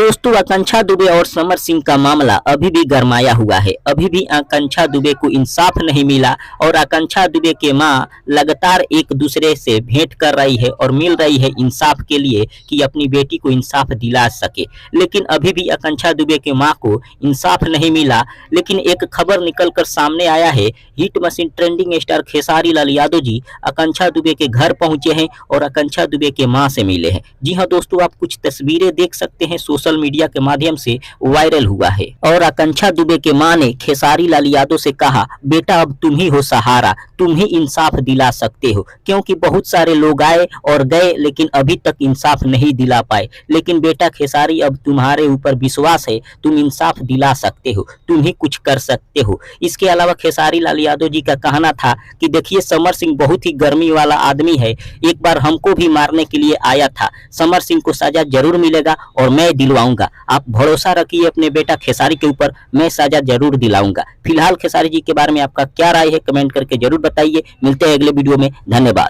दोस्तों, आकांक्षा दुबे और समर सिंह का मामला अभी भी गरमाया हुआ है। अभी भी आकांक्षा दुबे को इंसाफ नहीं मिला और आकांक्षा दुबे के मां लगातार एक दूसरे से भेंट कर रही है और मिल रही है इंसाफ के लिए कि अपनी बेटी को इंसाफ दिला सके। लेकिन अभी भी आकांक्षा दुबे के मां को इंसाफ नहीं मिला। लेकिन एक खबर निकल कर सामने आया है, hit machine trending star Khesari Lal Yadav ji Akanksha Dubey के घर पहुंचे हैं और आकांक्षा दुबे के मां से मिले हैं। जी हाँ दोस्तों, आप कुछ तस्वीरें देख सकते हैं, सोशल मीडिया के माध्यम से वायरल हुआ है। और आकांक्षा दुबे के मां ने खेसारी लाल यादव से कहा, बेटा अब तुम ही हो सहारा, तुम ही इंसाफ दिला सकते हो, क्योंकि बहुत सारे लोग आए और गए लेकिन अभी तक इंसाफ नहीं दिला पाए। लेकिन बेटा खेसारी, अब तुम्हारे ऊपर विश्वास है, तुम इंसाफ दिला सकते हो, तुम ही कुछ कर सकते हो। इसके अलावा खेसारी लाल यादव जी का कहना था कि देखिए, समर सिंह बहुत ही गर्मी वाला आदमी है, एक बार हमको भी मारने के लिए आया था, समर सिंह को सजा जरूर मिलेगा और मैं दिलवाऊंगा। आप भरोसा रखिए अपने बेटा खेसारी के ऊपर, मैं सजा जरूर दिलाऊंगा। फिलहाल खेसारी जी के बारे में आपका क्या राय है, कमेंट करके जरूर बताइए। मिलते हैं अगले वीडियो में, धन्यवाद।